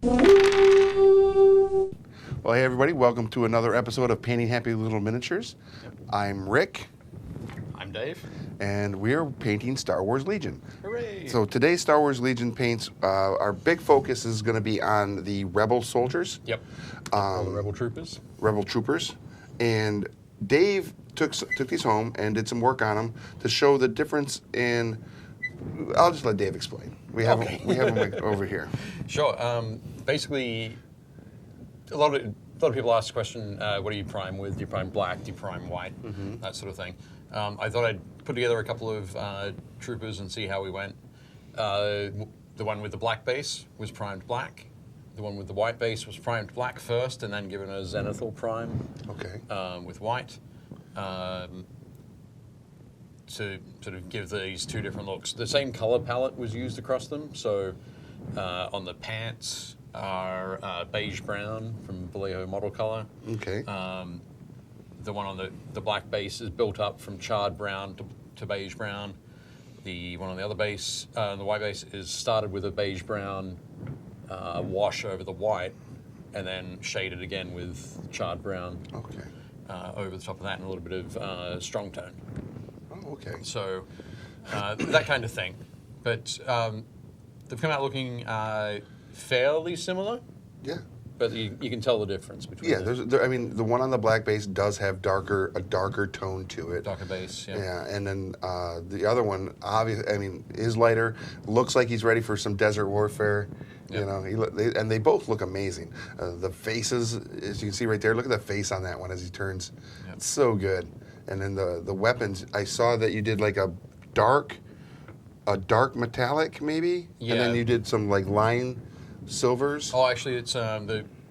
Well, hey everybody, welcome to another episode of Painting Happy Little Miniatures. I'm Rick, I'm Dave. and we're painting Star Wars Legion. Hooray! So today's Star Wars Legion paints, our big focus is going to be on the Rebel soldiers. Yep. All the Rebel Troopers. Rebel troopers. And Dave took these home and did some work on them to show the difference in. I'll just let Dave explain. We have him over here. Sure. Basically, a lot of people ask the question, what do you prime with? Do you prime black? Do you prime white? That sort of thing. I thought I'd put together a couple of troopers and see how we went. The one with the black base was primed black. The one with the white base was primed black first and then given a Zenithal prime with white to sort of give these two different looks. The same color palette was used across them. So on the pants are beige brown from Vallejo model color. Okay. The one on the black base is built up from charred brown to beige brown. The one on the other base, the white base, is started with a beige brown wash over the white and then shaded again with charred brown over the top of that and a little bit of strong tone. Oh, okay. So that kind of thing. But they've come out looking fairly similar. Yeah. But you can tell the difference between them. I mean, the one on the black base does have a darker tone to it. Darker base, yeah. Yeah, and then the other one, obviously, I mean, is lighter. Looks like he's ready for some desert warfare. Yep. You know, and they both look amazing. The faces, as you can see right there, look at the face on that one as he turns. Yep. It's so good. And then the weapons, I saw that you did like a dark metallic maybe, Yeah. and then you did some like line silvers. Oh, actually, it's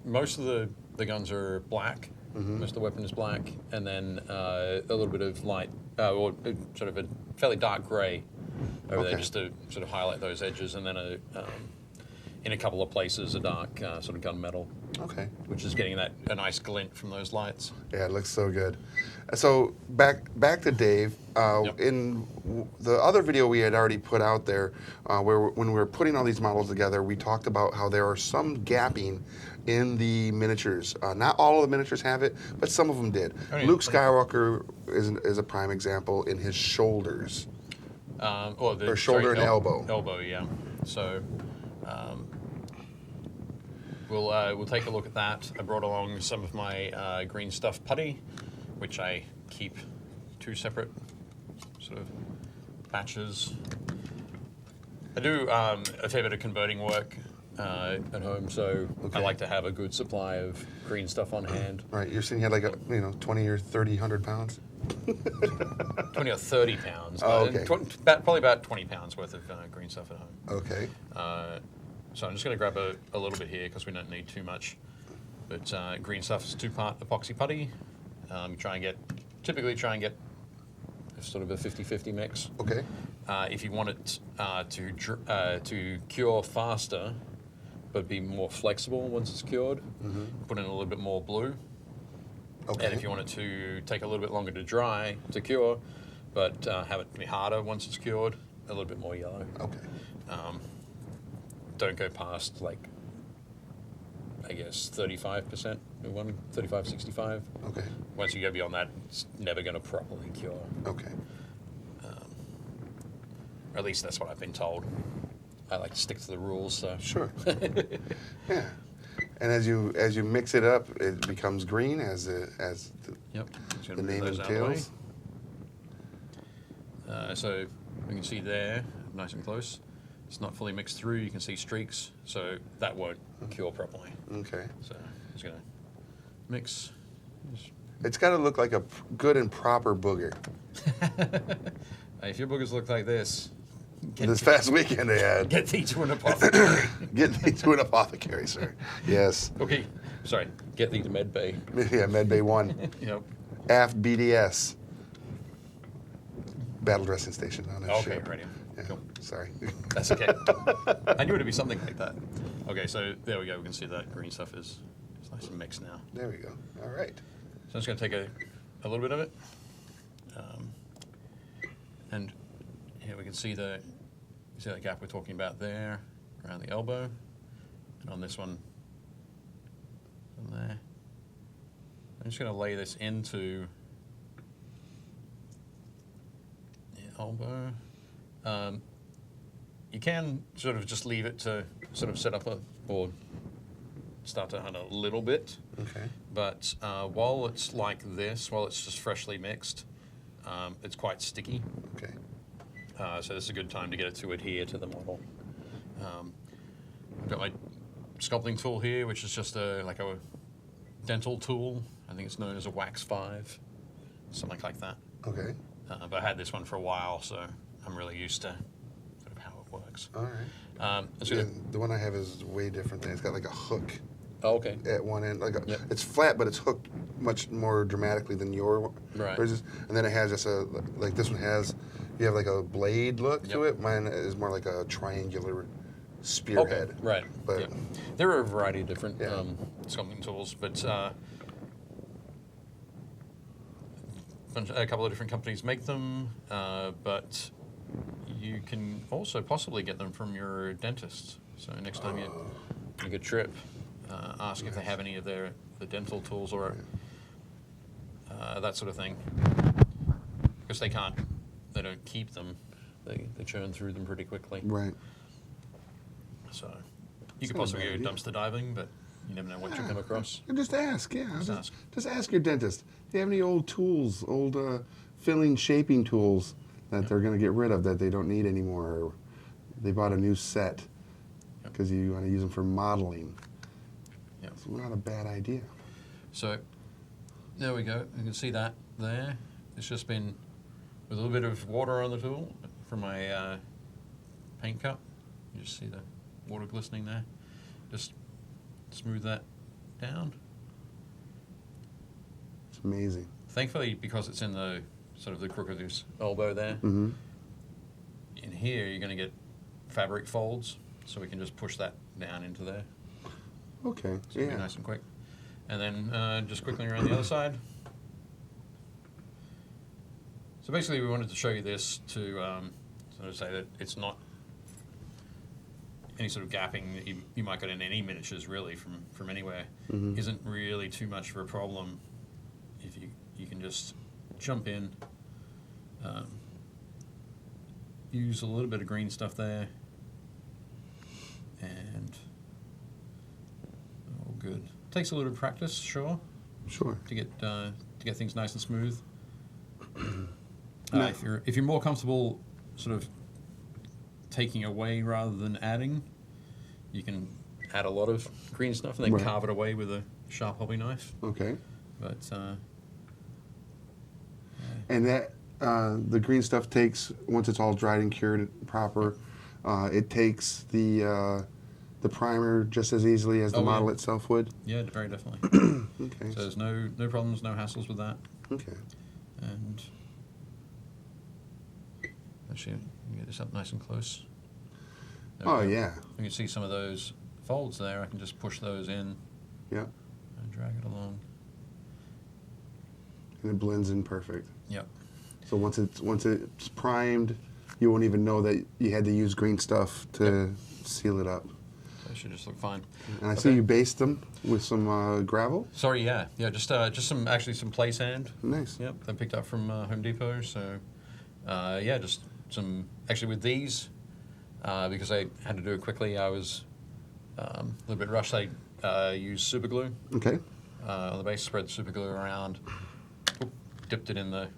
most of the guns are black. Most of the weapon is black, and then a little bit of light, or sort of a fairly dark gray over there, just to sort of highlight those edges, and then in a couple of places a dark sort of gunmetal. Okay. Which is getting a nice glint from those lights. Yeah, it looks so good. So back to Dave. In the other video we had already put out there, when we were putting all these models together, we talked about how there are some gapping in the miniatures. Not all of the miniatures have it, but some of them did. Luke Skywalker is a prime example in his shoulders. Or shoulder and elbow. Elbow, yeah. So we'll take a look at that. I brought along some of my green stuff putty, which I keep two separate sort of batches. I do a fair bit of converting work at home, so I like to have a good supply of green stuff on hand. Right, you're saying you had like 20 or 30, 100 pounds? 20 or 30 pounds. Oh, okay. Probably about 20 pounds worth of green stuff at home. Okay. So I'm just going to grab a little bit here because we don't need too much. But green stuff is 2-part epoxy putty. Typically try and get sort of a 50-50 mix. Okay. If you want it to cure faster, but be more flexible once it's cured, put in a little bit more blue. Okay. And if you want it to take a little bit longer to cure, but have it be harder once it's cured, a little bit more yellow. Okay. Don't go past, like, I guess 35%, 35, 65. Okay. Once you go beyond that, it's never going to properly cure. Okay. Or at least that's what I've been told. I like to stick to the rules, so. Sure. Yeah. And as you mix it up, it becomes green as the name entails. So we can see there, nice and close. It's not fully mixed through. You can see streaks, so that won't cure properly. Okay. So just gonna mix. It's got to look like a good and proper booger. Hey, if your boogers look like this, This past weekend they had. get thee to an apothecary. Get thee to an apothecary, sir. Yes. Okay, sorry. Get thee to Med Bay. Yeah, Medbay 1. Yep. Aft BDS. Battle dressing station on that ship. Okay, ready. Yeah. Cool. Sorry. That's okay. I knew it'd be something like that. Okay, so there we go. We can see that green stuff is nice and mixed now. There we go. All right. So I'm just going to take a little bit of it. And here we can see the gap we're talking about there, around the elbow. And on this one, from there. I'm just going to lay this into the elbow. You can sort of just leave it to sort of set up or start to hunt a little bit. Okay. But while it's like this, while it's just freshly mixed, it's quite sticky. Okay. So this is a good time to get it to adhere to the model. I've got my sculpting tool here, which is just like a dental tool. I think it's known as a Wax 5, something like that. Okay. But I had this one for a while, so I'm really used to sort of how it works. All right. Let's Yeah, go. the one I have is way different thing. It's got like a hook Oh, okay. at one end. Yep. It's flat, but it's hooked much more dramatically than yours. Right. And then it has just like this one has, you have like a blade look to Yep. it. Mine is more like a triangular spearhead. Okay, right. But yeah. There are a variety of different Yeah. sculpting tools, but a couple of different companies make them, but you can also possibly get them from your dentist. So next time you make a trip, ask if they have any of the dental tools or that sort of thing. Because they don't keep them. They churn through them pretty quickly. right. So you could not a possibly bad go idea. dumpster diving, but you never know what you'll come across. Just ask, yeah. Just Just ask. ask your dentist. Do you have any old tools, old filling, shaping tools that they're going to get rid of that they don't need anymore? Or they bought a new set because you want to use them for modeling. Yep. It's not a bad idea. So there we go. You can see that there. It's just been with a little bit of water on the tool from my paint cup. You just see the water glistening there. Just smooth that down. It's amazing. Thankfully, because it's in the sort of the crook of his elbow there, Mm-hmm. in here you're going to get fabric folds, so we can just push that down into there. Okay. So it'll be nice and quick. And then just quickly around the other side. So basically we wanted to show you this to sort of say that it's not any sort of gapping that you might get in any miniatures really from anywhere isn't really too much of a problem if you can just jump in, use a little bit of green stuff there, and all good. Takes a little practice, sure, Sure. to get things nice and smooth. No. If you're more comfortable sort of taking away rather than adding, you can add a lot of green stuff and then Right. carve it away with a sharp hobby knife. Okay. But And that the green stuff takes, once it's all dried and cured proper, it takes the primer just as easily as the Oh, yeah. model itself would. yeah, very definitely. Okay. So there's no problems, no hassles with that. Okay. And actually, you can get this up nice and close. There we Oh go. yeah. You can see some of those folds there. I can just push those in Yeah. and drag it along. And it blends in perfect. Yep. So once it's primed, you won't even know that you had to use green stuff to seal it up. So it should just look fine. And I see you based them with some gravel. Sorry, yeah, just some play sand. Nice. Yep, I picked up from Home Depot. So yeah, just some actually with these because I had to do it quickly. I was a little bit rushed. I used super glue Okay. on the base, spread the super glue around, dipped it in the In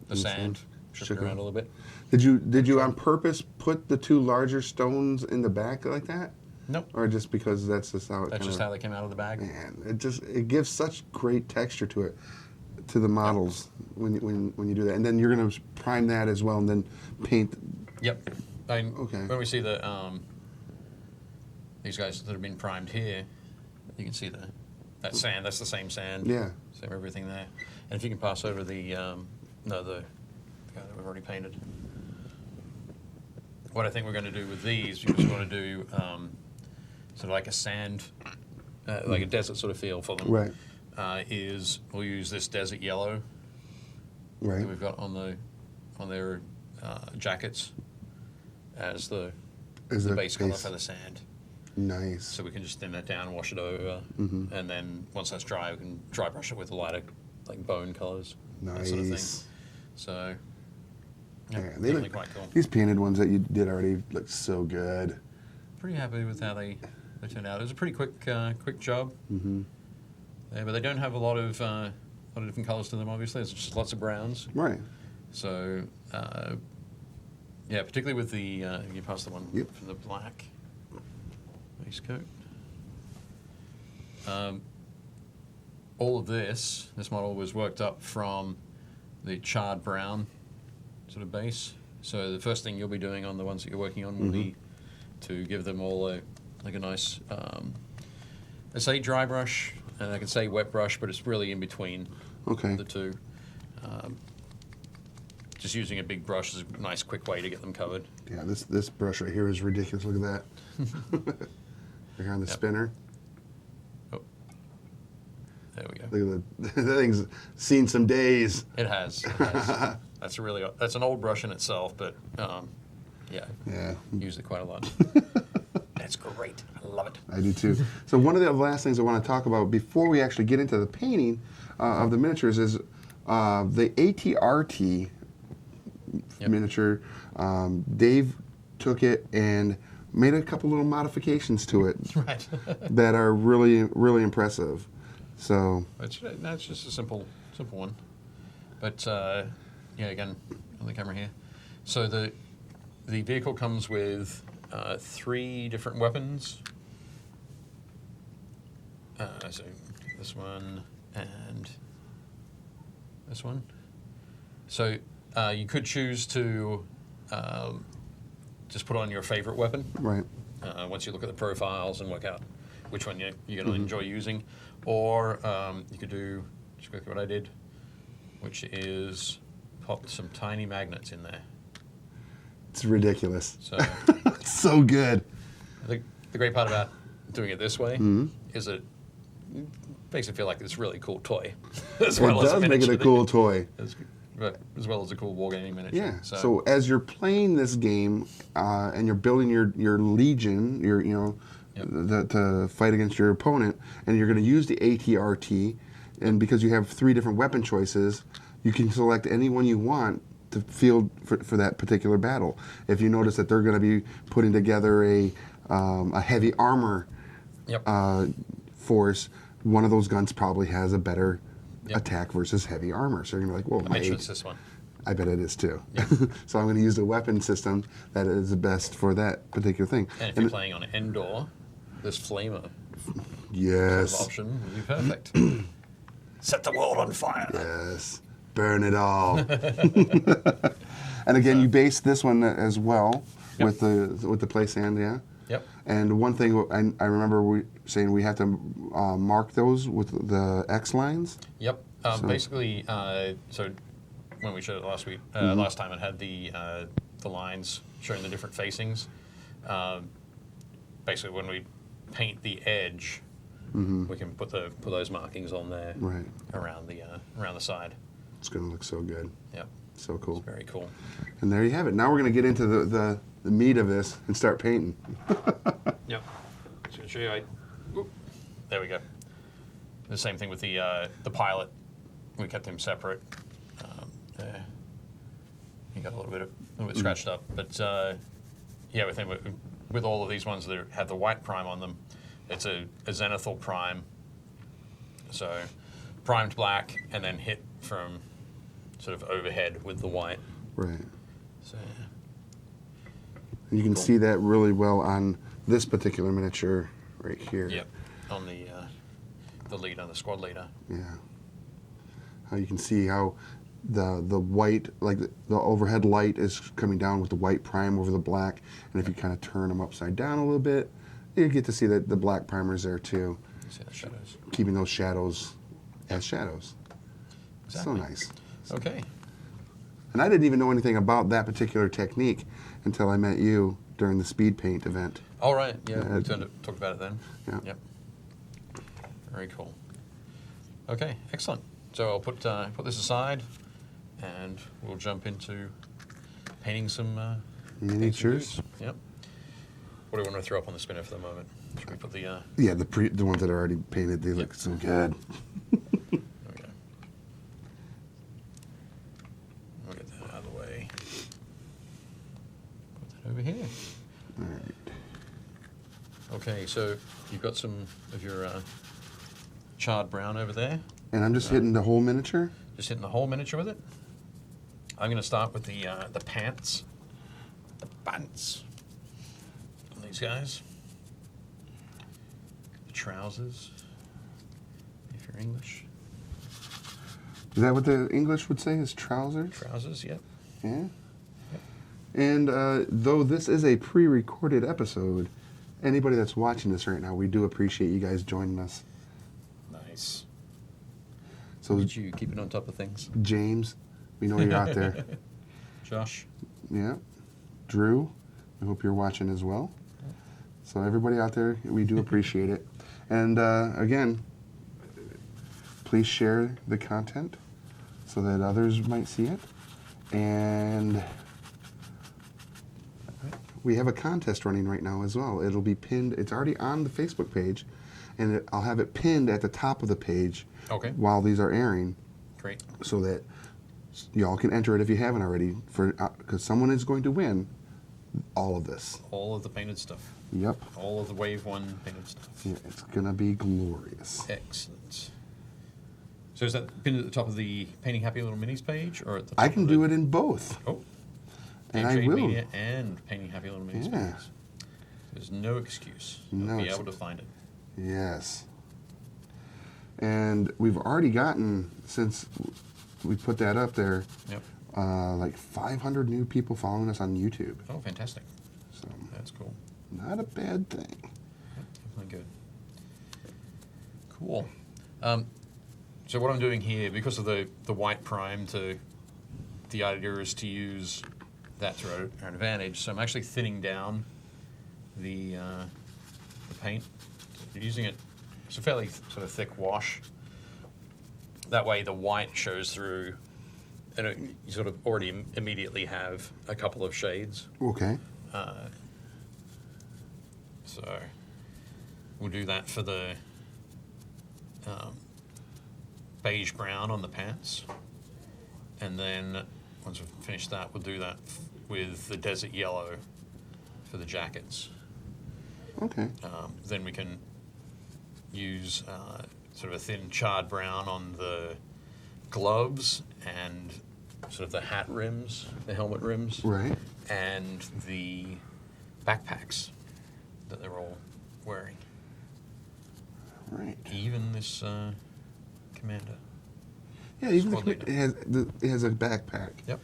the sand, sand. shook Shook it it. around a little bit. Did you on purpose put the two larger stones in the back like that, Nope, or just because that's just how it? that's kinda, just how they came out of the bag. Man, it gives such great texture to it, to the models when you do that, and then you're gonna prime that as well, and then paint. Yep. Okay. When we see these guys that have been primed here, you can see that sand. That's the same sand. Yeah. Same everything there. And if you can pass over the guy that we've already painted. What I think we're going to do with these, we just want to do sort of like a sand, like a desert sort of feel for them. Right. Is we'll use this desert yellow Right. that we've got on their jackets as the As the a base color base. for the sand. Nice. So we can just thin that down and wash it over. And then once that's dry, we can dry brush it with lighter, like bone colors. Nice. That sort of thing. So, yeah, Yeah, definitely quite cool. These painted ones that you did already look so good. Pretty happy with how they turned out. It was a pretty quick job. Yeah, but they don't have a lot of different colors to them. Obviously, it's just lots of browns. Right. So, yeah, particularly with the you pass the one for the black base coat. All of this model was worked up from the charred brown sort of base. So the first thing you'll be doing on the ones that you're working on will be to give them all a nice, I say dry brush, and I can say wet brush, but it's really in between the two. Just using a big brush is a nice, quick way to get them covered. Yeah, this brush right here is ridiculous. Look at that. Right here on the spinner. Oh, there we go. Look at that thing's seen some days. It has. That's an old brush in itself, but yeah, use it quite a lot. That's great. I love it. I do too. So one of the last things I want to talk about before we actually get into the painting of the miniatures is the ATRT miniature. Dave took it and made a couple little modifications to it that are really, really impressive. So that's just a simple one. But yeah, again on the camera here. So the vehicle comes with 3 different weapons. So this one and this one. So you could choose to just put on your favorite weapon. Right. Once you look at the profiles and work out which one you're going to enjoy using. Or you could do just quickly what I did, which is pop some tiny magnets in there. It's ridiculous. So it's so good. I think the great part about doing it this way is it makes it feel like this really cool toy. It does make it a cool toy. As well as a cool wargaming miniature. Yeah. So as you're playing this game and you're building your legion, to fight against your opponent, and you're going to use the ATRT, and because you have 3 different weapon choices, you can select any one you want to field for that particular battle. If you notice that they're going to be putting together a heavy armor force, one of those guns probably has a better attack versus heavy armor. So you're going to be like, whoa, I bet you it's this one. I bet it is too. So I'm going to use the weapon system that is the best for that particular thing. And if you're playing on Endor, this flamer option would be perfect. Set the world on fire. Yes. Burn it all. And again, you base this one as well with the play sand, Yep. And one thing I remember saying we have to mark those with the X lines. Yep. Basically, so when we showed it last week, last time it had the lines showing the different facings. Basically, when we paint the edge, we can put those markings on there around the side. It's going to look so good. Yep. So cool. It's very cool. And there you have it. Now we're going to get into the meat of this and start painting. Yep. Just going to show you. There we go. The same thing with the pilot. We kept him separate. There. He got a little bit scratched up, but yeah, with all of these ones that have the white prime on them, it's a Zenithal prime. So primed black and then hit from sort of overhead with the white. Right. So you can see that really well on this particular miniature right here. Yep. On the leader, the squad leader. Yeah. How you can see how the white, like the overhead light is coming down with the white prime over the black, and if you kind of turn them upside down a little bit, you get to see that the black primer's there too. See the shadows. Keeping those shadows as shadows. Exactly. So nice. Okay. And I didn't even know anything about that particular technique until I met you during the speed paint event. All right. Yeah, we talked about it then. Yeah. Yep. Very cool. Okay, excellent. So I'll put this aside, and we'll jump into painting some miniatures. Yep. What do we want to throw up on the spinner for the moment? Should we put the... Yeah, the ones that are already painted, they look so good. There we go. We'll get that out of the way. Put that over here. All right. Okay, so you've got some of your charred brown over there. And I'm just hitting the whole miniature? Just hitting the whole miniature with it. I'm going to start with the pants. The pants. On these guys. The trousers. If you're English. Is that what the English would say is trousers? Trousers, yep. Yeah. And though this is a pre-recorded episode, anybody that's watching this right now, we do appreciate you guys joining us. Nice. So Did you keep it on top of things? James, we know you're out there. Josh. Yeah. Drew, I hope you're watching as well. So everybody out there, we do appreciate it. And again, please share the content so that others might see it. And we have a contest running right now as well. It'll be pinned. It's already on the Facebook page, and I'll have it pinned at the top of the page while these are airing. Great. So that y'all can enter it if you haven't already, because someone is going to win all of this. All of the painted stuff. Yep. All of the Wave 1 painted stuff. Yeah, it's going to be glorious. Excellent. So is that pinned at the top of the Painting Happy Little Minis page, or at the top I can of do it in both. Oh. And I Shade will. Media and Painting Happy Little Minis Yeah. pages. There's no excuse. No You'll be excuse. able to find it. Yes. And we've already gotten, since we put that up there, Yep. like 500 new people following us on YouTube. Oh, fantastic. So That's cool. not a bad thing. Definitely good. Cool. So what I'm doing here, because of the white prime, the idea is to use that to our advantage. So I'm actually thinning down the paint. You're using it, it's a fairly sort of thick wash. That way the white shows through, and you sort of already immediately have a couple of shades. Okay. So we'll do that for the beige brown on the pants. And then once we've finished that, we'll do that with the desert yellow for the jackets. Okay. Then we can use sort of a thin charred brown on the gloves and sort of the hat rims, the helmet rims. Right. And the backpacks that they're all wearing. Right. Even this commander. Yeah, even Squad leader. it has a backpack. Yep.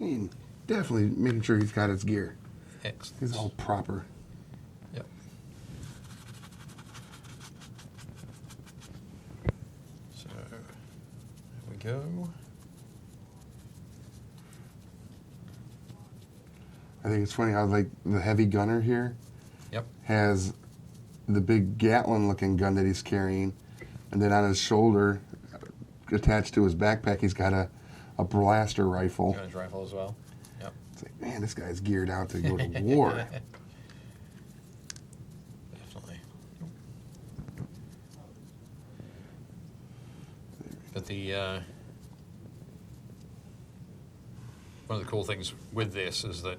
I mean, definitely making sure he's got his gear. Excellent. He's all proper. Yep. So there we go. I think it's funny how like the heavy gunner here Yep. has the big Gatlin-looking gun that he's carrying, and then on his shoulder, attached to his backpack, he's got a blaster rifle. Got his rifle as well. Yep. It's like, man, this guy's geared out to go to war. Definitely. But the one of the cool things with this is that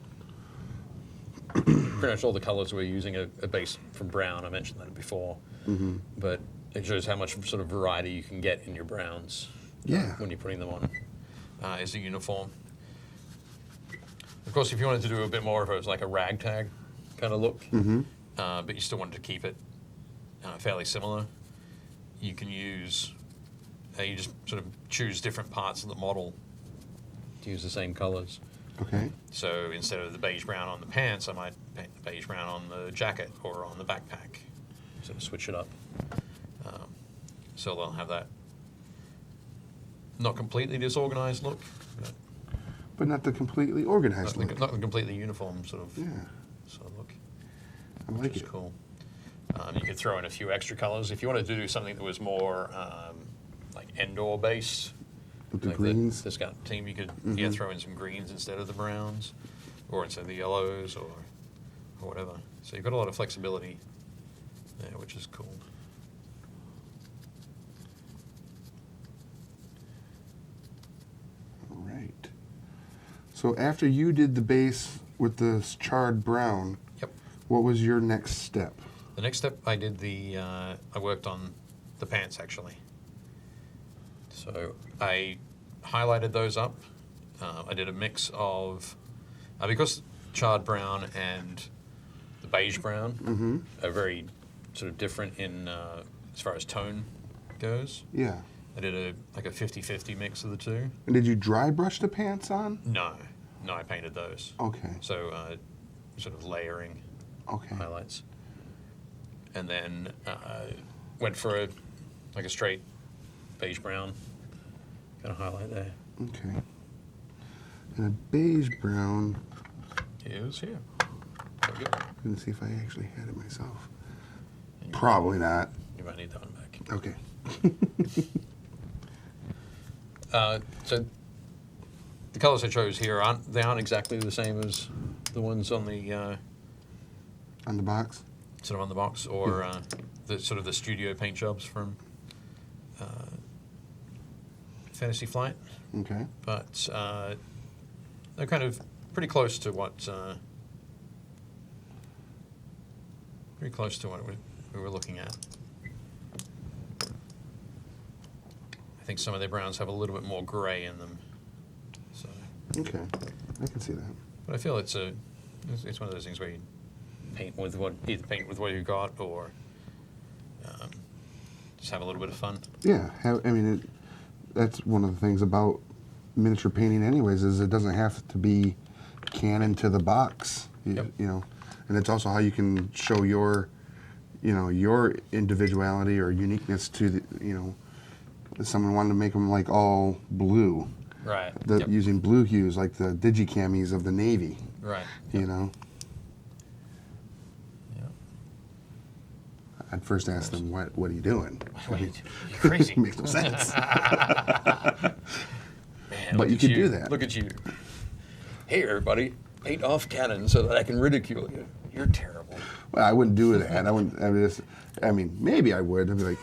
pretty much all the colors we're using are based from brown. I mentioned that before. Mm-hmm. But it shows how much sort of variety you can get in your browns Yeah. when you're putting them on as a uniform. Of course, if you wanted to do a bit more of it, like a ragtag kind of look, Mm-hmm. but you still wanted to keep it fairly similar, you can use, you just sort of choose different parts of the model to use the same colors. Okay. So instead of the beige brown on the pants, I might paint the beige brown on the jacket or on the backpack. Sort of switch it up. So they'll have that not completely disorganized look, But not the completely organized look. not the completely uniform sort of Yeah. look. I like Which is it. cool. You could throw in a few extra colors if you wanted to do something that was more like Endor based. With the Like greens. the Scout team, you could Mhm. throw in some greens instead of the browns, or instead of the yellows, or whatever. So you've got a lot of flexibility there, which is cool. All right. So after you did the base with the charred brown, Yep. what was your next step? The next step, I did I worked on the pants actually. So I highlighted those up. I did a mix of, because charred brown and the beige brown are very sort of different in as far as tone goes. Yeah. I did a 50-50 mix of the two. And did you dry brush the pants on? No, I painted those. Okay. So sort of layering Okay. highlights. And then went for a straight beige brown kind of highlight there. Okay. And a beige brown. Is here. There we go. Let me see if I actually had it myself. And Probably not. you might need that one back. Okay. So the colors I chose here aren't exactly the same as the ones on the On the box? sort of on the box, or the sort of the studio paint jobs from Fantasy Flight, Okay. but they're kind of pretty close to what we were looking at. I think some of their browns have a little bit more grey in them. So, Okay. I can see that. but I feel it's one of those things where you either paint with what you got, or just have a little bit of fun. Yeah. That's one of the things about miniature painting anyways, is it doesn't have to be Canon to the box. Yep. And it's also how you can show your individuality or uniqueness to the, if someone wanted to make them like all blue, Right. using blue hues like the digicamis of the Navy, Right. you know. Yep. I'd first ask them, what are you doing? You're crazy. Makes no sense. Man, But look you at could do that. Look at you. Hey, everybody, paint off Canon so that I can ridicule you. You're terrible. Well, I wouldn't do that. Maybe I would. I'd be like,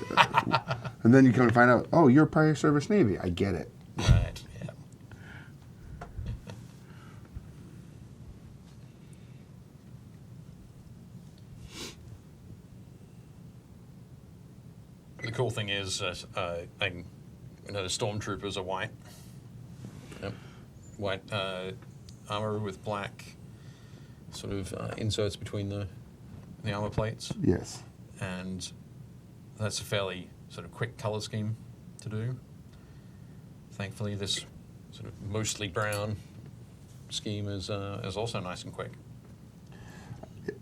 and then you come to find out, oh, you're a prior service Navy. I get it. Right, yeah. The cool thing is, the stormtroopers are white. Yep. White armor with black sort of inserts between the armor plates. Yes. And that's a fairly sort of quick color scheme to do. Thankfully, this sort of mostly brown scheme is also nice and quick.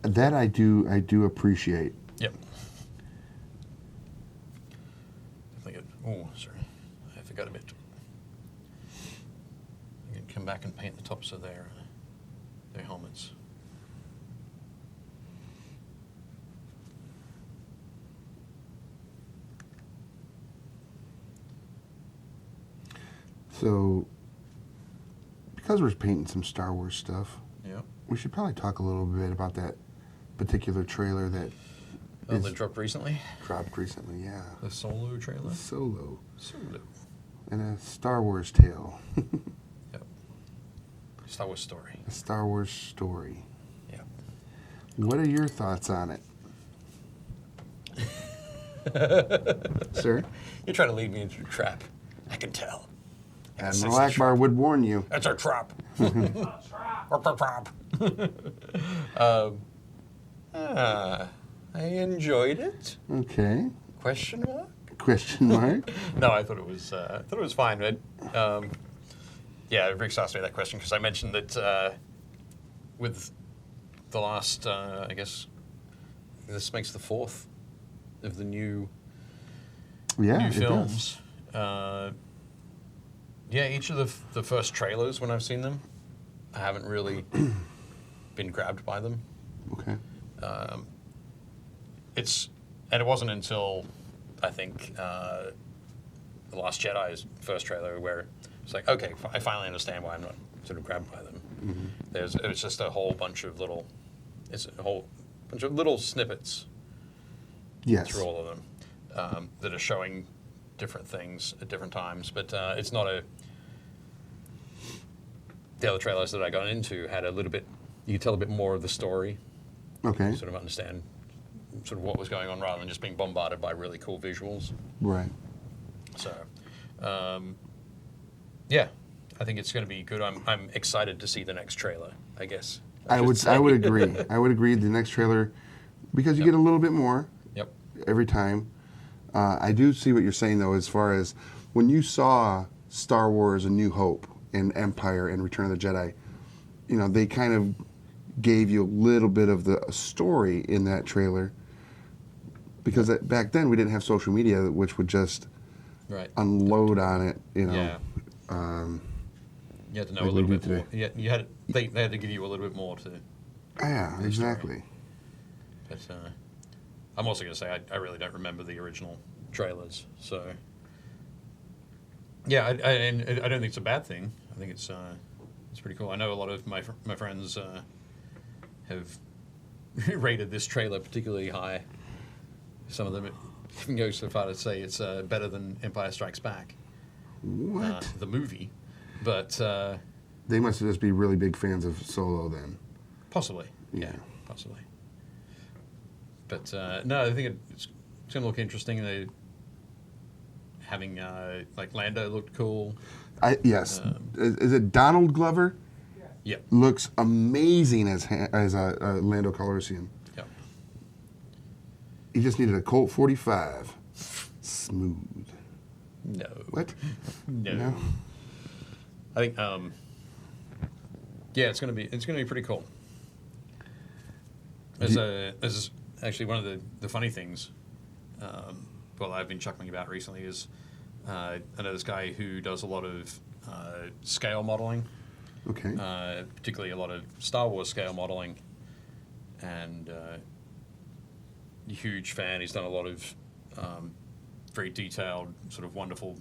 That I do appreciate. Yep. Oh, sorry, I forgot a bit. I can come back and paint the tops of their helmets. So, because we're painting some Star Wars stuff, Yep. we should probably talk a little bit about that particular trailer that Oh, they dropped recently? dropped recently. Yeah. The Solo trailer? Solo. Solo. And a Star Wars tale. Yep. Star Wars story. A Star Wars story. Yep. What are your thoughts on it? Sir? You're trying to lead me into a trap. I can tell. Admiral Akbar would warn you. It's a trap. Trap. I enjoyed it. Okay. Question mark? Question mark? No, I thought it was fine. Yeah, Rick's asked me that question because I mentioned that with the last, I guess, this makes the fourth of the new Yeah, films. Yeah, each of the first trailers, when I've seen them, I haven't really been grabbed by them. Okay. And it wasn't until I think The Last Jedi's first trailer where it's like, okay, I finally understand why I'm not sort of grabbed by them. Mm-hmm. It's just a whole bunch of little bunch of little snippets Yes. through all of them that are showing different things at different times. But it's not a... The other trailers that I got into had a little bit... You could tell a bit more of the story. Okay. Sort of understand sort of what was going on rather than just being bombarded by really cool visuals. Right. So, yeah, I think it's going to be good. I'm excited to see the next trailer, I guess. I would agree. I would agree. The next trailer, because you get a little bit more Yep. every time. I do see what you're saying though, as far as when you saw Star Wars: A New Hope and Empire and Return of the Jedi, you know, they kind of gave you a little bit of the story in that trailer. Because back then we didn't have social media, which would just unload on it, you know. Yeah. You had to know a little bit more. Yeah, they had to give you a little bit more to. Yeah, exactly. But I'm also going to say I really don't remember the original trailers, so yeah, I don't think it's a bad thing. I think it's pretty cool. I know a lot of my friends have rated this trailer particularly high. Some of them even go so far to say it's better than Empire Strikes Back. What? The movie, but they must just be really big fans of Solo then. Possibly, yeah, possibly. But no, I think it's going to look interesting. They having like Lando looked cool. Yes. Is it Donald Glover? Yeah. Looks amazing as Lando Calrissian. Yep. He just needed a Colt 45. Smooth. No. What? No. I think yeah, it's gonna be pretty cool. As actually one of the funny things, well, I've been chuckling about recently is I know this guy who does a lot of scale modeling. Okay. Particularly a lot of Star Wars scale modeling, and huge fan. He's done a lot of very detailed, sort of wonderful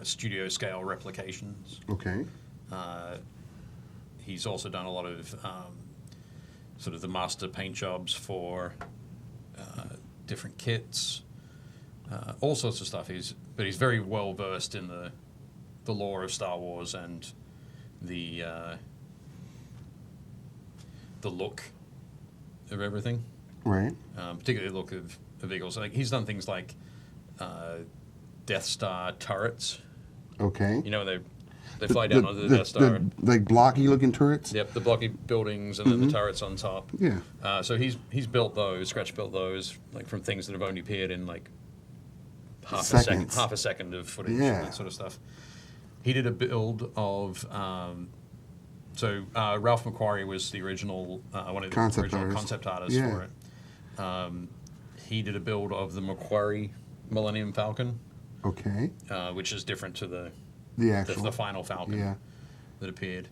studio scale replications. Okay. He's also done a lot of sort of the master paint jobs for different kits, all sorts of stuff. But he's very well versed in the lore of Star Wars and the look of everything. Right. Particularly the look of vehicles. Like he's done things like Death Star turrets. Okay. You know, they fly down onto the Death Star. Like blocky looking turrets? Yep, the blocky buildings and then the turrets on top. Yeah. So he's built those, scratch built those, like from things that have only appeared in like half a second of footage, that sort of stuff. He did a build of Ralph McQuarrie was the original one of the original concept artists for it. He did a build of the McQuarrie Millennium Falcon. Okay. Which is different to the final Falcon that appeared.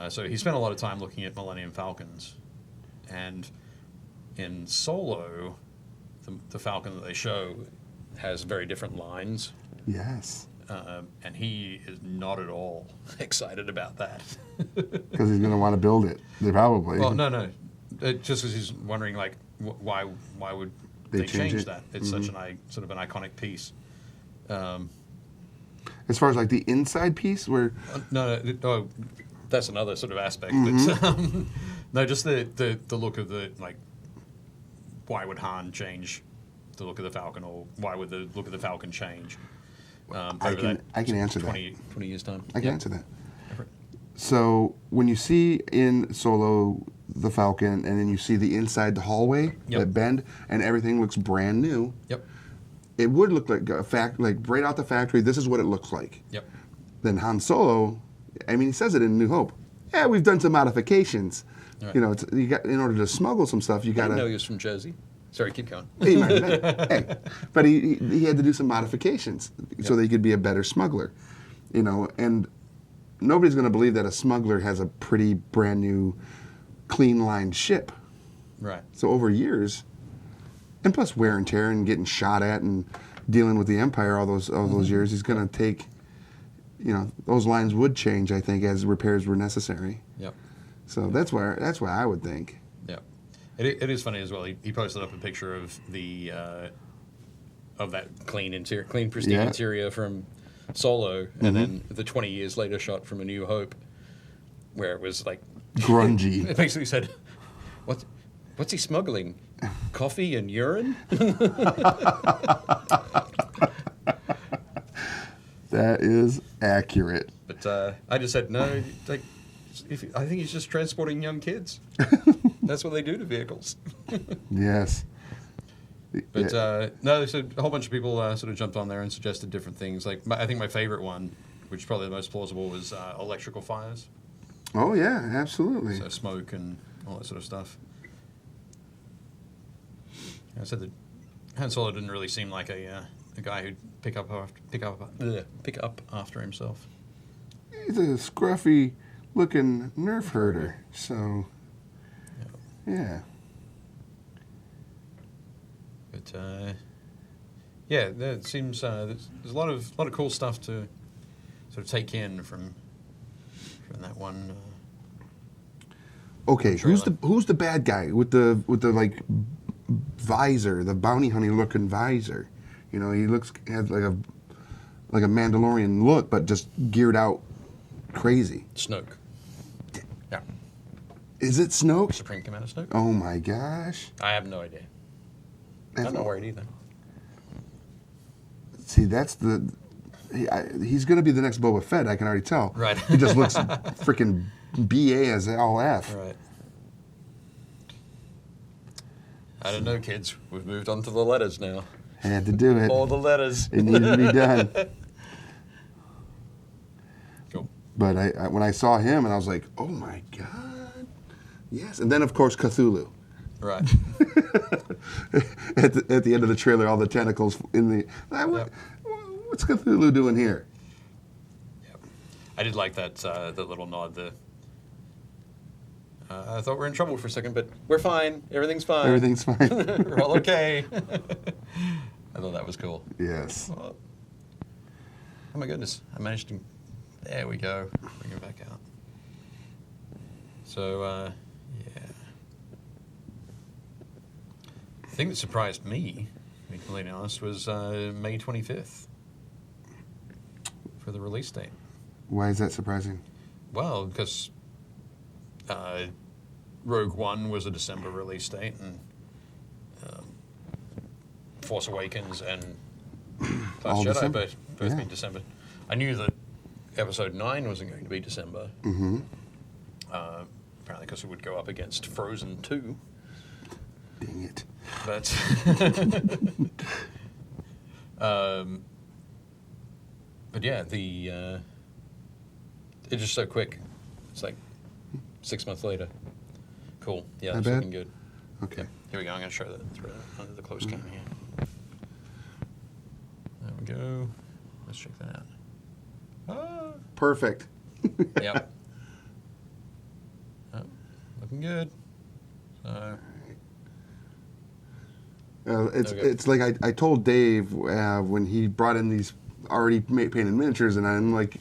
So he spent a lot of time looking at Millennium Falcons, and in Solo, the Falcon that they show has very different lines. Yes. And he is not at all excited about that. Because he's going to want to build it. They probably. Well, no. Just because he's wondering, like, why would they change that? It's such sort of an iconic piece. As far as like the inside piece, where no, that's another sort of aspect. But, no, just the look of the, like, why would Han change the look of the Falcon, or why would the look of the Falcon change? I can answer 20 years time. I can answer that. So when you see in Solo the Falcon, and then you see the inside, the hallway, that bend, and everything looks brand new. Yep. It would look like like right out the factory. This is what it looks like. Yep. Then Han Solo, I mean, he says it in New Hope. Yeah, we've done some modifications. Right. You know, you got, in order to smuggle some stuff, you got to. I didn't know he was from Jersey. Sorry, keep going. Hey, but he had to do some modifications so that he could be a better smuggler, you know. And nobody's going to believe that a smuggler has a pretty brand new, clean lined ship. Right. So over years, and plus wear and tear and getting shot at and dealing with the Empire all those years, he's going to take, you know, those lines would change, I think, as repairs were necessary. Yep. So that's why I would think. Yep. It is funny as well. He posted up a picture of the of that clean, pristine Yeah. interior from Solo, and then the 20 years later shot from A New Hope, where it was like Grungy. it basically said, "What's he smuggling? Coffee and urine?" That is accurate. But I just said no. Like, I think he's just transporting young kids. That's what they do to vehicles. Yes. But Yeah. no, so a whole bunch of people sort of jumped on there and suggested different things. Like I think my favorite one, which is probably the most plausible, was electrical fires. Oh yeah, absolutely. So smoke and all that sort of stuff. I said that Han Solo didn't really seem like a guy who'd pick up after himself. He's a scruffy looking nerf herder. So yeah. But yeah, it seems there's a lot of cool stuff to sort of take in from that one. Okay, trailer. who's the bad guy with the like visor, the bounty hunter looking visor? You know, he has like a Mandalorian look, but just geared out crazy. Snoke. Yeah, Is it Snoke? Supreme Commander Snoke. Oh my gosh! I have no idea. I'm not worried either. See, that's he's going to be the next Boba Fett. I can already tell. Right. He just looks freaking BA as all F. Right. I don't know, kids. We've moved on to the letters now. Had to do it. All the letters. It needed to be done. Cool. But when I saw him, and I was like, oh my god, yes. And then of course Cthulhu. Right. at the end of the trailer, all the tentacles in the. What's Cthulhu doing here? Yep. I did like that little nod there. I thought we were in trouble for a second, but we're fine. Everything's fine. Everything's fine. We're all okay. I thought that was cool. Yes. Oh my goodness. I managed to... There we go. Bring it back out. So, yeah. The thing that surprised me, to be completely honest, was May 25th for the release date. Why is that surprising? Well, because Rogue One was a December release date, and Force Awakens and All Last Jedi December. both Yeah. being December. I knew that Episode 9 wasn't going to be December. Mm-hmm. Apparently because it would go up against Frozen 2. Dang it. But but yeah, it's just so quick. It's like 6 months later. Cool. Yeah, Not that's bad? looking good. Okay. Yep. Here we go. I'm going to show that through under the close cam here. There we go. Let's check that out. Ah. Perfect. Yep. Oh, looking good. So, It's Okay. it's like I told Dave when he brought in these already painted miniatures, and I'm like,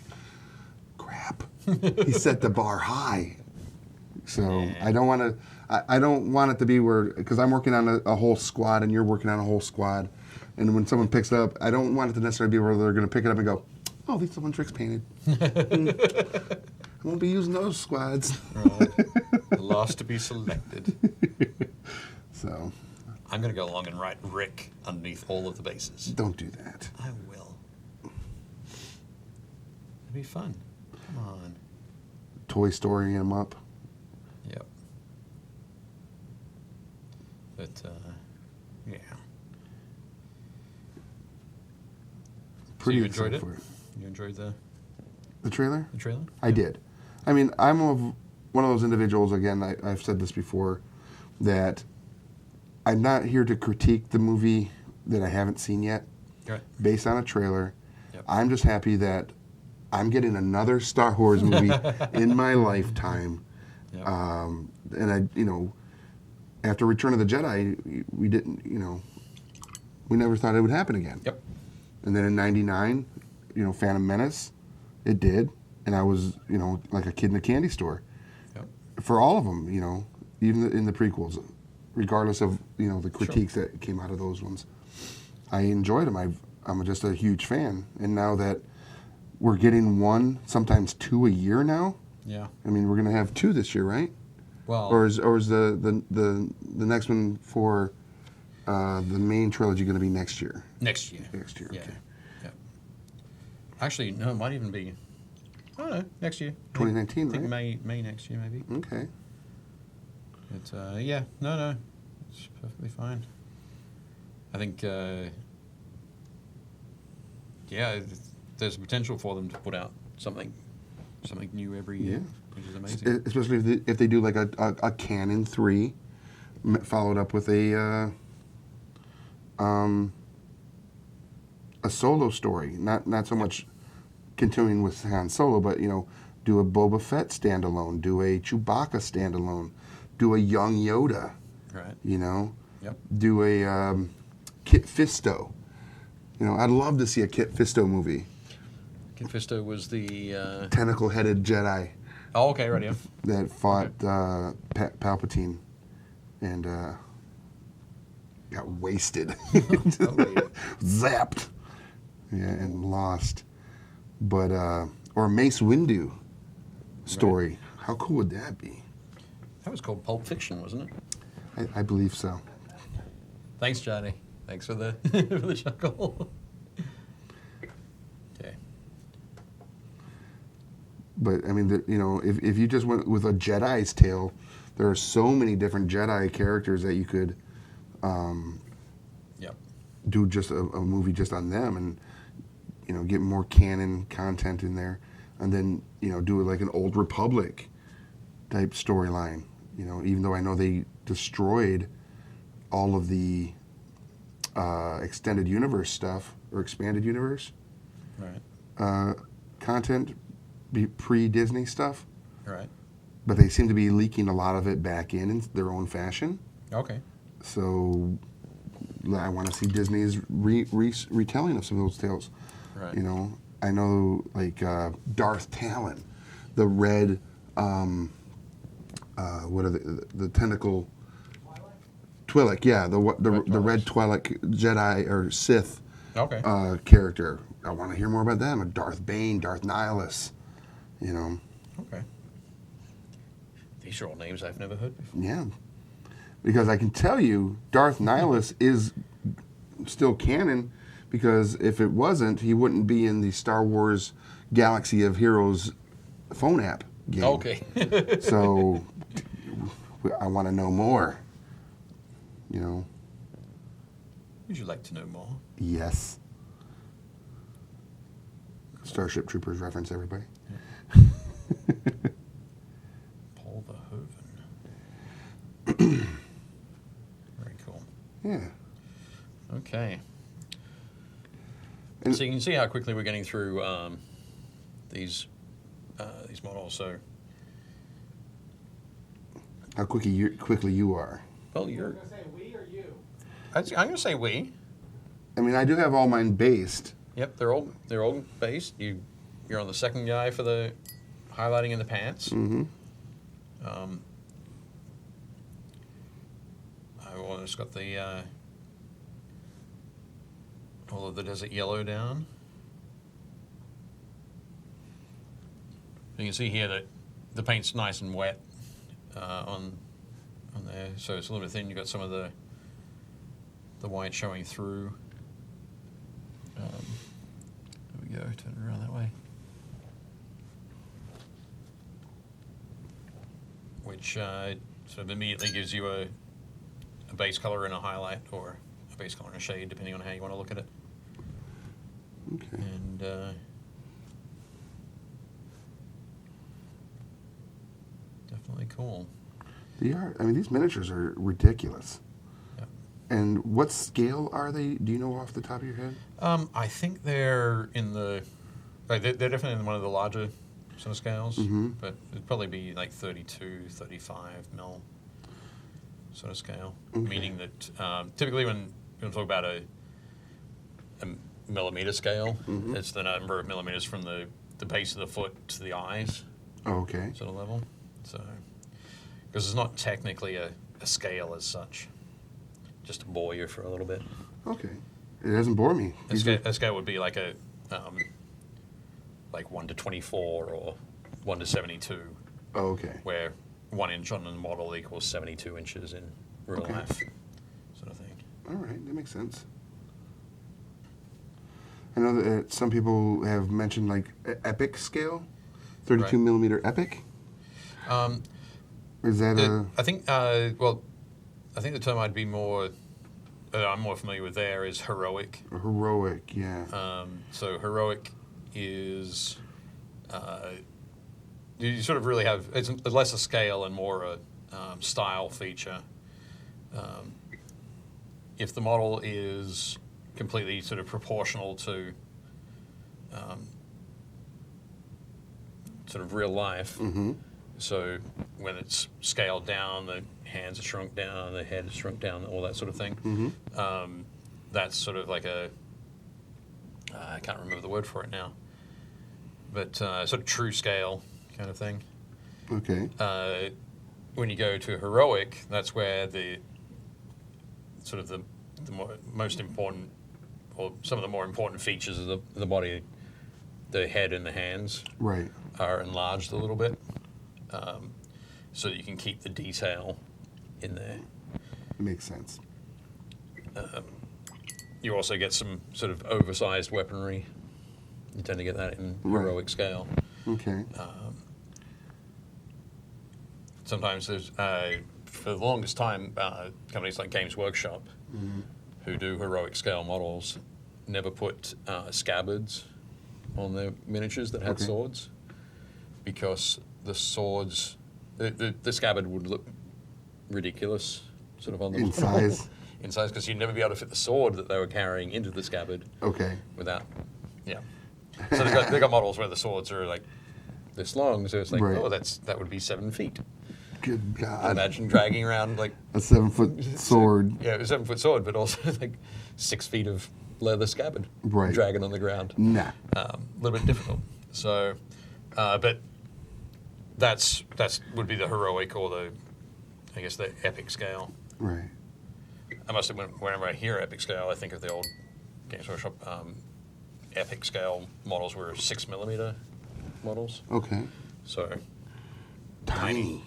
crap. He set the bar high. So Yeah. I don't want to. I don't want it to be where, because I'm working on a whole squad and you're working on a whole squad, and when someone picks it up, I don't want it to necessarily be where they're going to pick it up and go, oh, these one trick's painted. I won't be using those squads. right. The last to be selected. So I'm going to go along and write Rick underneath all of the bases. don't do that. I will. It'd be fun. Come on. Toy Story him up. Yep. But, yeah. Pretty so you enjoyed excited it? for it. You enjoyed The trailer? the trailer? I did. I mean, I'm one of those individuals, again, I've said this before, that I'm not here to critique the movie that I haven't seen yet Right. based on a trailer. Yep. I'm just happy that I'm getting another Star Wars movie in my lifetime. Yep. And after Return of the Jedi, we didn't, we never thought it would happen again. Yep. And then in '99, Phantom Menace, it did. And I was, like a kid in a candy store. Yep. For all of them, even in the prequels. regardless of the critiques that came out of those ones. I enjoyed them. I'm just a huge fan, and now that we're getting one, sometimes two a year now. Yeah. I mean, we're gonna have two this year, right? Well, Or is the next one for the main trilogy going to be next year? next year. Next year, Yeah. okay. Yeah. Actually, no, it might even be. I don't know. Next year. 2019, I think right? May next year maybe. Okay. But yeah, no, it's perfectly fine. I think there's potential for them to put out something new every year, which is amazing. Especially if they do like a Canon 3, followed up with a solo story. Not so much continuing with Han Solo, but do a Boba Fett standalone, do a Chewbacca standalone, do a young Yoda. Right. Yep. Do a Kit Fisto. I'd love to see a Kit Fisto movie. Kit Fisto was the Tentacle-headed Jedi Oh, okay, right, yeah. that fought Palpatine and got wasted. Zapped. Yeah, and lost. But, or Mace Windu story. Right. How cool would that be? That was called Pulp Fiction, wasn't it? I believe so. Thanks, Johnny. Thanks for the for the chuckle. Okay. But I mean, if you just went with a Jedi's tale, there are so many different Jedi characters that you could Yep. do just a movie just on them, and get more canon content in there, and then do like an Old Republic type storyline. Even though I know they destroyed all of the extended universe stuff or expanded universe content, pre-Disney stuff. Right. But they seem to be leaking a lot of it back in their own fashion. Okay. So I want to see Disney's retelling of some of those tales. Right. I know like Darth Talon, the red, what are the tentacle? Twi'lek, yeah, the red Twi'lek Jedi or Sith character. I want to hear more about them. Darth Bane, Darth Nihilus, Okay. These are all names I've never heard before. Yeah, because I can tell you, Darth Nihilus is still canon. Because if it wasn't, he wouldn't be in the Star Wars Galaxy of Heroes phone app game. Okay. So I want to know more. Would you like to know more? Yes. Starship Troopers reference, everybody. Yeah. Paul Verhoeven. Very cool. Yeah. Okay. So you can see how quickly we're getting through these models. So how quickly you are. Well, you're. Going to say we or you? I'm going to say we. I mean, I do have all mine based. Yep, they're all based. You're on the second guy for the highlighting in the pants. Mm-hmm. I've almost got the all of the desert yellow down. You can see here that the paint's nice and wet on there, so it's a little bit thin. You've got some of the white showing through. There we go, turn it around that way. Which sort of immediately gives you a base color and a highlight, or a base color and a shade, depending on how you want to look at it. Okay. And definitely cool. They are. I mean, these miniatures are ridiculous. Yep. And what scale are they? Do you know off the top of your head? I think they're in the. They're definitely in one of the larger sort of scales, but it'd probably be like 32, 35 mil sort of scale. Okay. Meaning that typically when we talk about a millimeter scale, it's the number of millimeters from the base of the foot to the eyes Oh, okay. sort of level. So, because it's not technically a a scale as such, just to bore you for a little bit. Okay. It doesn't bore me. A scale would be like like 1 to 24 or 1 to 72. Oh, okay. Where 1 inch on the model equals 72 inches in real life, sort of thing. All right, that makes sense. I know that some people have mentioned like epic scale, 32 millimeter epic. Is that I think, well, I think the term I'd be more, I'm more familiar with there is heroic. Heroic, yeah. So heroic is, you sort of really have, it's less a scale and more a style feature. If the model is completely sort of proportional to sort of real life, so when it's scaled down, the hands are shrunk down, the head is shrunk down, all that sort of thing. That's sort of like a, I can't remember the word for it now, but sort of true scale kind of thing. Okay. When you go to heroic, that's where the sort of the most important, or some of the more important features of the body, the head and the hands, are enlarged a little bit, so that you can keep the detail in there. Makes sense. You also get some sort of oversized weaponry. You tend to get that in heroic scale. Okay. Sometimes there's, for the longest time, companies like Games Workshop, who do heroic scale models, never put scabbards on their miniatures that had swords, because the swords, the scabbard would look ridiculous, sort of on the in size. In size, because you'd never be able to fit the sword that they were carrying into the scabbard. Okay. Without, yeah. So they got models where the swords are like this long, so it's like, oh, that would be 7 feet. Good God. Imagine dragging around like a 7-foot sword. Yeah, a 7-foot sword, but also like 6 feet of leather scabbard dragging on the ground. Nah. A little bit difficult. So, but that's would be the heroic or the, I guess, the epic scale. Right. I must admit, whenever I hear epic scale, I think of the old Games Workshop epic scale models were 6 millimeter models. Okay. So tiny.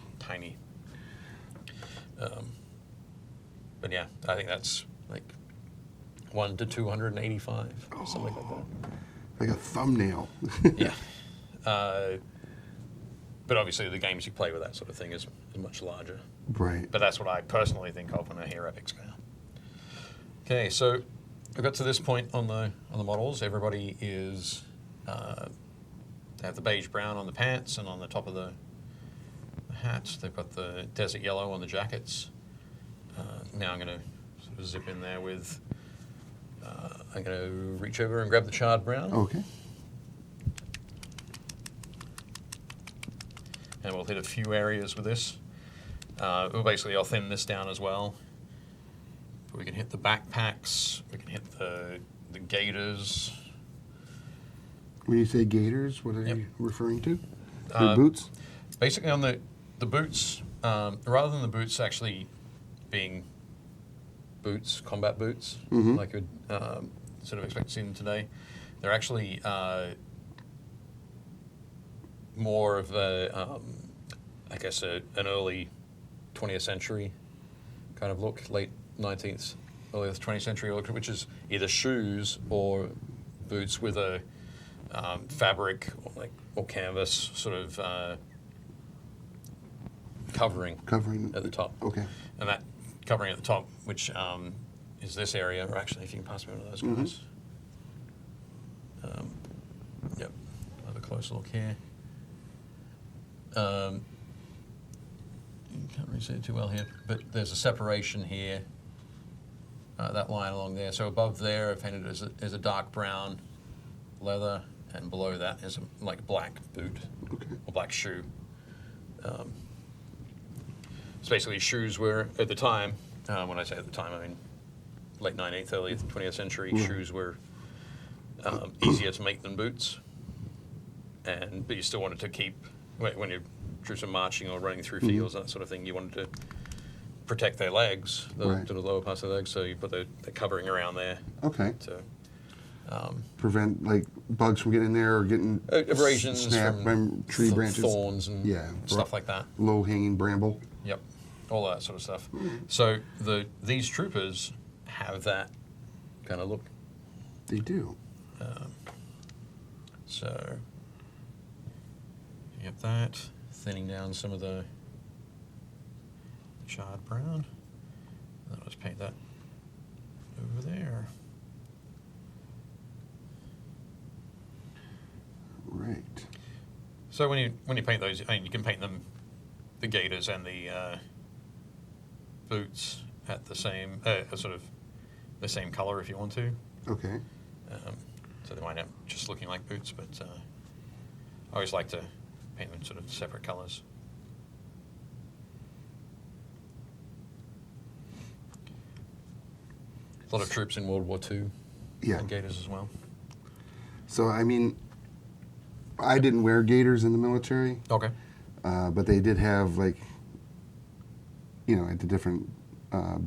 But yeah, I think that's like 1 to 285, something like that. Like a thumbnail. Yeah. But obviously the games you play with that sort of thing is much larger. Right. But that's what I personally think of when I hear epic scale. Okay, so we got to this point on the models. Everybody is they have the beige brown on the pants and on the top of the hats. They've got the desert yellow on the jackets. Now I'm going to sort of zip in there with. I'm going to reach over and grab the charred brown. Okay. And we'll hit a few areas with this. Well, basically, I'll thin this down as well. We can hit the backpacks. We can hit the gaiters. When you say gaiters, what are you referring to? Your boots? Basically, on the boots, rather than the boots actually being boots, combat boots, like you'd sort of expect to see them today, they're actually more of a, I guess, an early 20th century kind of look, late 19th, early 20th century look, which is either shoes or boots with a fabric or canvas sort of covering at the top. Okay. And that covering at the top, which is this area, or actually, if you can pass me one of those guys. Yep, have a closer look here. You can't really see it too well here, but there's a separation here, that line along there. So above there, I've painted as a dark brown leather, and below that is a like black boot or black shoe. So basically, shoes were at the time. When I say at the time, I mean late 19th, early 20th century. Shoes were easier to make than boots, but you still wanted to keep when you're troops are marching or running through fields and that sort of thing. You wanted to protect their legs, Right. to the lower parts of their legs. So you put the covering around there Okay. to Prevent like bugs from getting in there or getting abrasions snapped by from tree branches. thorns and Yeah. stuff like that. Low hanging bramble. Yep, all that sort of stuff. So these troopers have that kind of look. They do. So you have that, thinning down some of the charred brown. And then let's paint that over there. Right. So when you paint those, I mean, you can paint them, the gaiters and the boots at the same sort of the same color if you want to. Okay. So they might end up just looking like boots, but I always like to paint them sort of separate colors. A lot of troops in World War II Yeah. had gaiters as well. So I mean, I didn't wear gaiters in the military, Okay. but they did have like, you know, at the different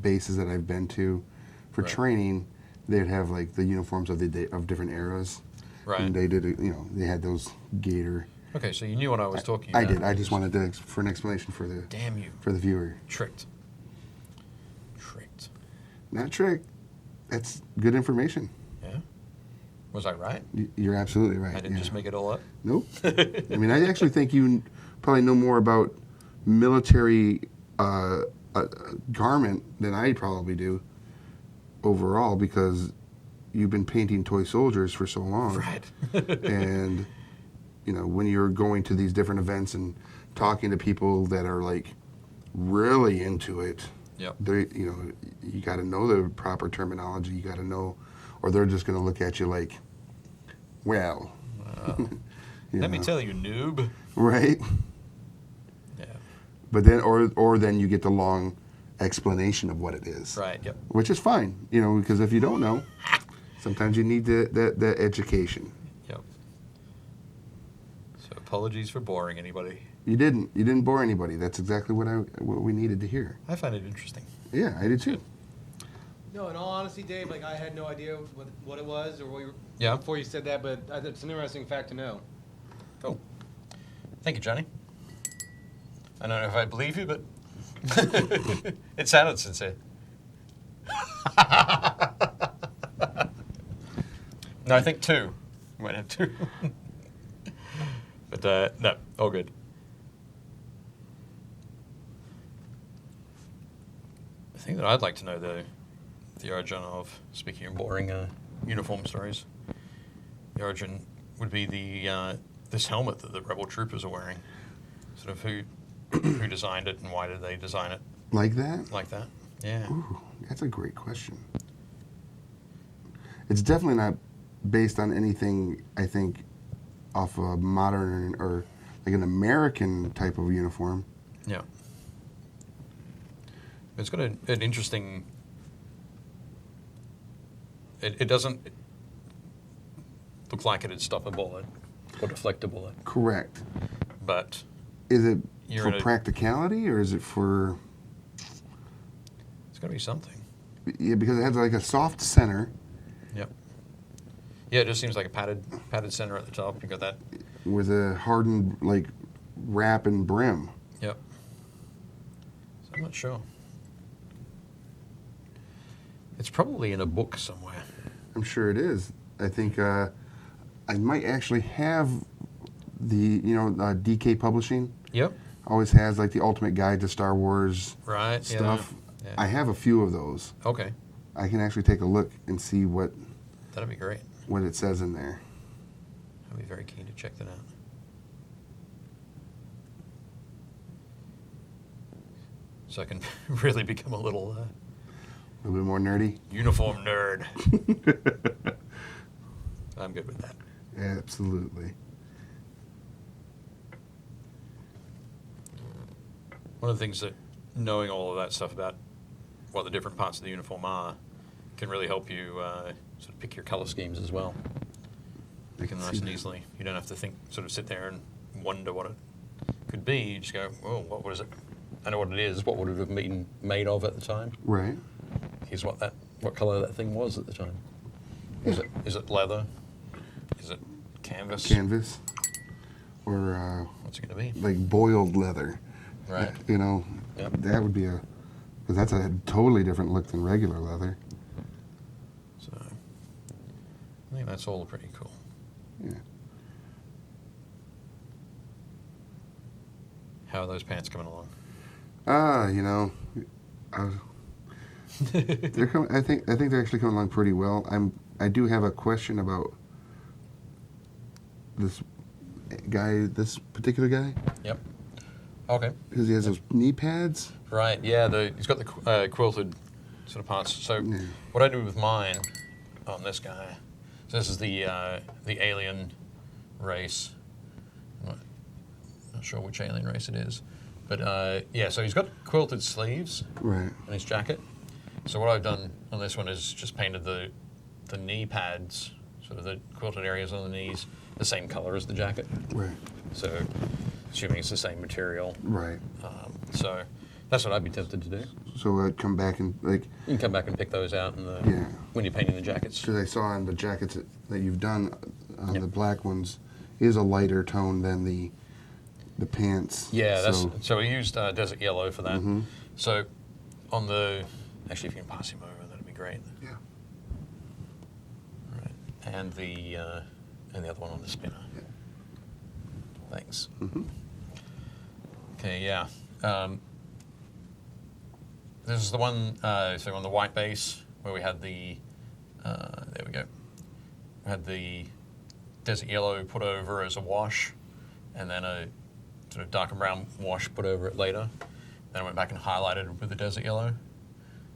bases that I've been to, for Right. training, they'd have like the uniforms of of different eras. Right. And they did, you know, they had those gaiter. Okay, so you knew what I was talking I about. did. I just wanted to for an explanation for the Damn you. viewer. Tricked. Tricked. Not trick. That's good information. Yeah? Was I right? You're absolutely right. I didn't just make it all up? Nope. I mean, I actually think you probably know more about military garment than I probably do overall, because you've been painting toy soldiers for so long. Right. And, you know, when you're going to these different events and talking to people that are like really into it, Yep. they, you know, you got to know the proper terminology. You got to know, or they're just going to look at you like, well, you Let me know, tell you, noob. right? Yeah. But then, or then you get the long explanation of what it is, Right, yep. which is fine, you know, because if you don't know, sometimes you need that education. Yep. So apologies for boring anybody. You didn't bore anybody. That's exactly what we needed to hear. I find it interesting. Yeah, I did too. No, in all honesty, Dave, like I had no idea what it was or what you were, Yeah. before you said that, but it's an interesting fact to know. Cool. Thank you, Johnny. I don't know if I believe you, but it sounded sincere. No, I think two. We might have two. But no, all good. The thing that I'd like to know, though, the origin of, speaking of boring uniform stories, the origin would be the this helmet that the rebel troopers are wearing. Sort of who designed it and why did they design it Like that? like that? Yeah. Ooh, that's a great question. It's definitely not based on anything, I think, off a modern or like an American type of uniform. Yeah. It's got an interesting. It doesn't look like it'd stop a bullet or deflect a bullet, Correct. but Is it You're for in a- practicality or is it for... it's got to be something. Yeah, because it has like a soft center Yep. Yeah, it just seems like a padded center at the top. You got that. with a hardened like wrap and brim. Yep. So I'm not sure. It's probably in a book somewhere. I'm sure it is. I think I might actually have the, DK Publishing Yep. always has like the ultimate guide to Star Wars Right. stuff. Yeah. I have a few of those. Okay. I can actually take a look and see what That'd be great. it says in there. I'd be very keen to check that out. So I can really become a little A little bit more nerdy. uniform nerd. I'm good with that. Absolutely. One of the things that knowing all of that stuff about what the different parts of the uniform are can really help you sort of pick your color schemes as well. Pick them nice and easily. You don't have to think, sort of sit there and wonder what it could be. You just go, oh, what is it? I know what it is, what would it have been made of at the time. Right. Here's what color that thing was at the time. Is it leather? Is it canvas? Canvas. Or What's it going to be? like boiled leather. Right. You know, Yep. that would be because that's a totally different look than regular leather. So I think that's all pretty cool. Yeah. How are those pants coming along? You know, they're coming. I think they're actually coming along pretty well. I do have a question about this particular guy, Yep. Okay. because he has those knee pads. Right. Yeah. He's got the quilted sort of parts. So Yeah. what I do with mine on this guy. So this is the alien race. I'm not sure which alien race it is, but yeah. So he's got quilted sleeves Right. on his jacket. So what I've done on this one is just painted the knee pads, sort of the quilted areas on the knees, the same color as the jacket. Right. So assuming it's the same material. Right. So that's what I'd be tempted to do. So I'd come back and You can come back and pick those out Yeah. when you're painting the jackets. because I saw on the jackets that you've done on Yep. the black ones is a lighter tone than the pants. Yeah, so, so we used desert yellow for that. Mhm. So on actually if you can pass him over, that'd be great. Yeah. Right. And the other one on the spinner. Yeah. Thanks. Mhm. Okay, yeah. This is the one, so on the white base where we had there we go. We had the desert yellow put over as a wash, and then a sort of darker brown wash put over it later. Then I went back and highlighted with the desert yellow.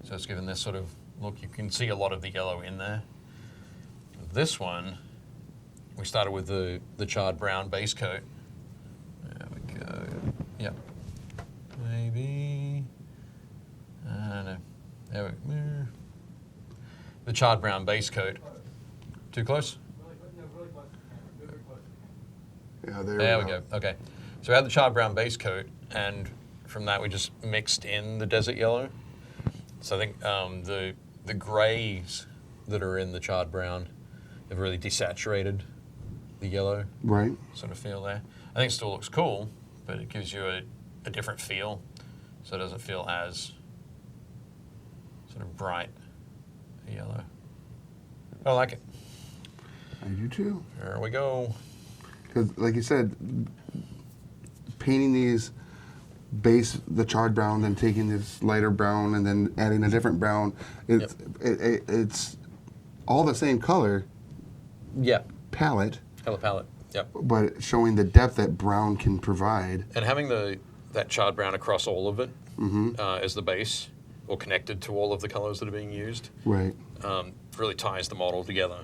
So it's given this sort of look. You can see a lot of the yellow in there. This one, we started with the charred brown base coat. There we go. Yep. Maybe. I don't know. There we go. The charred brown base coat. Too close? Really close to the camera. Very close to the camera. Yeah. There we go. Okay. So we had the charred brown base coat, and from that we just mixed in the desert yellow. So I think the grays that are in the charred brown have really desaturated the yellow Right. sort of feel there. I think it still looks cool, but it gives you a different feel, so it doesn't feel as sort of bright a yellow. I like it. I do too. There we go. Because, like you said, painting these the charred brown, then taking this lighter brown, and then adding a different brown, it's all the same color Yeah. palette, Color palette. Yep. but showing the depth that brown can provide. And having that charred brown across all of it Mm-hmm. as the base, or connected to all of the colors that are being used, Right. really ties the model together.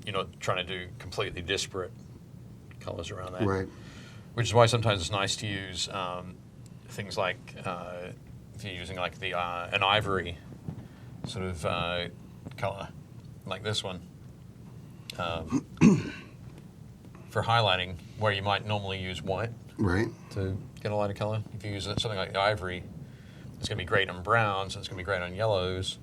You're not trying to do completely disparate colors around that. Right. Which is why sometimes it's nice to use things like if you're using like an ivory sort of color, like this one, for highlighting, where you might normally use white Right. to get a lighter color. If you use something like the ivory, it's going to be great on browns, and it's going to be great on yellows.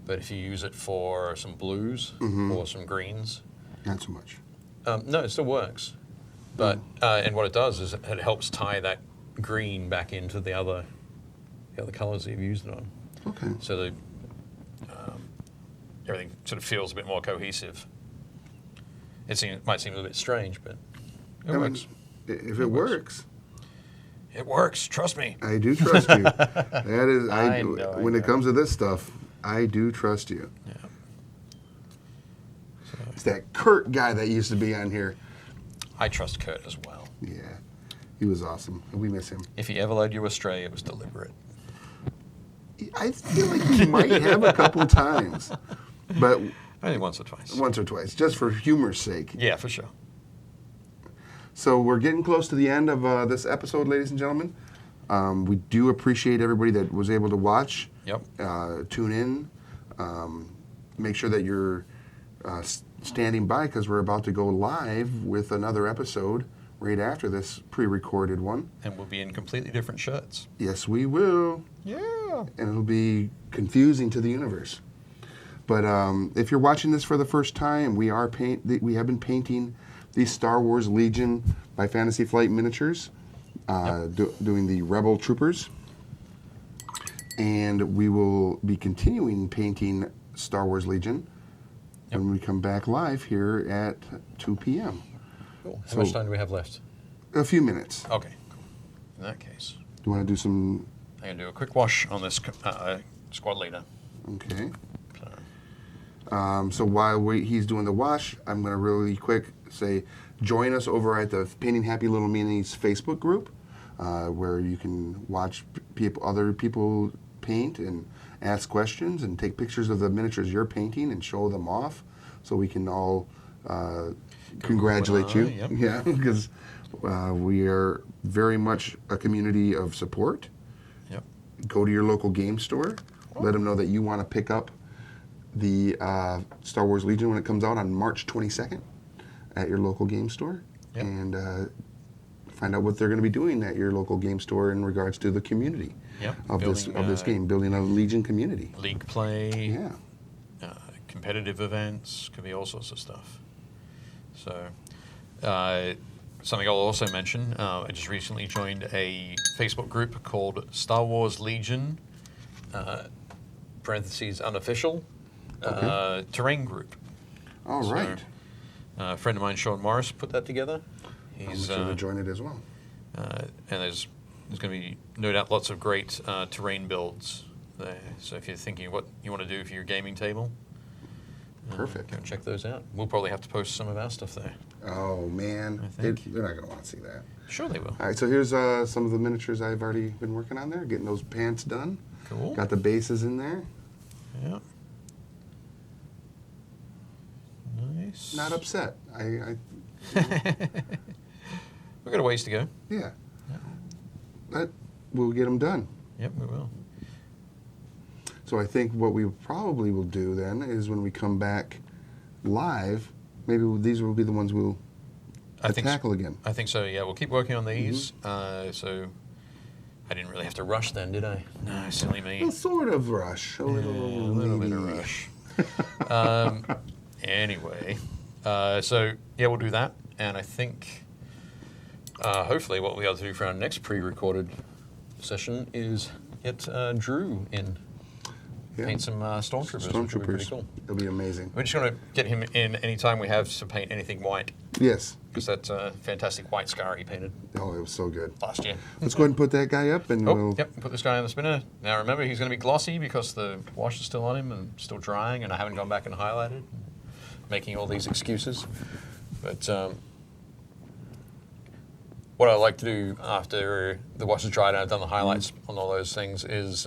But if you use it for some blues or some greens, Not so much. no, it still works. But and what it does is it helps tie that green back into the other colors that you've used it on. Okay. So everything sort of feels a bit more cohesive. It might seem a bit strange, but it works. If it works, It works. Trust me. I do trust you. That is, I know, when it comes to this stuff, I do trust you. Yeah. It's that Kurt guy that used to be on here. I trust Kurt as well. Yeah, he was awesome. We miss him. If he ever led you astray, it was deliberate. I feel like he might have a couple times, but Only once or twice. once or twice, just for humor's sake. Yeah, for sure. So we're getting close to the end of this episode, ladies and gentlemen. We do appreciate everybody that was able to watch. Yep. Tune in. Make sure that you're standing by because we're about to go live with another episode right after this pre-recorded one. And we'll be in completely different shirts. Yes, we will. Yeah. And it'll be confusing to the universe. But if you're watching this for the first time, we have been painting the Star Wars Legion by Fantasy Flight Miniatures, doing the Rebel Troopers. And we will be continuing painting Star Wars Legion when we come back live here at 2 p.m. Cool. How much time do we have left? A few minutes. Okay. In that case, Do you want to do some... I'm going to do a quick wash on this squad leader. Okay. So, So while he's doing the wash, I'm going to really quick say, join us over at the Painting Happy Little Minis Facebook group, where you can watch other people paint and ask questions and take pictures of the miniatures you're painting and show them off, so we can all congratulate you. Yep. Yeah, because we are very much a community of support. Yep. Go to your local game store. Let them know that you want to pick up the Star Wars Legion when it comes out on March 22nd at your local game store. Yep. And find out what they're going to be doing at your local game store in regards to the community of this game, building a Legion community. League play, Yeah. competitive events, could be all sorts of stuff. So, something I'll also mention, I just recently joined a Facebook group called Star Wars Legion, parentheses unofficial, terrain group. All right. A friend of mine, Sean Morris, put that together. I'll He's make sure to join it as well. and there's going to be no doubt lots of great terrain builds there. So if you're thinking what you want to do for your gaming table, Perfect. go and check those out. We'll probably have to post some of our stuff there. Oh, man. I think. They're not going to want to see that. Sure they will. All right, so here's some of the miniatures I've already been working on there, getting those pants done. Cool. Got the bases in there. Yeah. Nice. Not upset. We've got a ways to go. Yeah. But we'll get them done. Yep, we will. So I think what we probably will do then is when we come back live, maybe these will be the ones we'll tackle again. I think so, yeah. We'll keep working on these. So I didn't really have to rush then, did I? No, silly me. Well, sort of rush. A little bit of rush. Anyway, so yeah, we'll do that. And I think hopefully what we'll be able to do for our next pre-recorded session is get Drew in. Yeah. Paint some stormtroopers, which would be pretty cool. It'll be amazing. We're just going to get him in anytime we have to paint anything white. Yes. Because that's a fantastic white scar he painted Oh, it was so good. last year. Let's go ahead and put that guy up, and we'll... Yep, put this guy on the spinner. Now remember, he's going to be glossy because the wash is still on him and still drying, and I haven't gone back and highlighted, making all these excuses. But what I like to do after the wash is dried and I've done the highlights on all those things is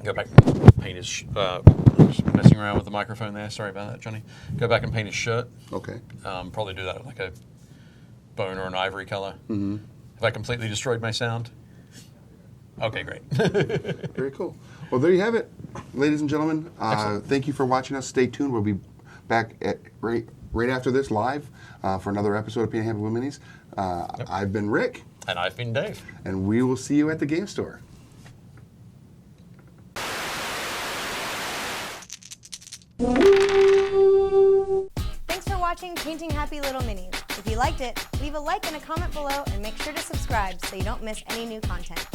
go back and paint his... just messing around with the microphone there. Sorry about that, Johnny. Go back and paint his shirt. Okay. Probably do that with like a bone or an ivory color. Mm-hmm. Have I completely destroyed my sound? Okay, great. Very cool. Well, there you have it, ladies and gentlemen. Excellent. Thank you for watching us. Stay tuned. We'll be back at right after this live for another episode of Painting Happy Little Minis. I've been Rick. And I've been Dave. And we will see you at the game store. Thanks for watching Painting Happy Little Minis. If you liked it, leave a like and a comment below and make sure to subscribe so you don't miss any new content.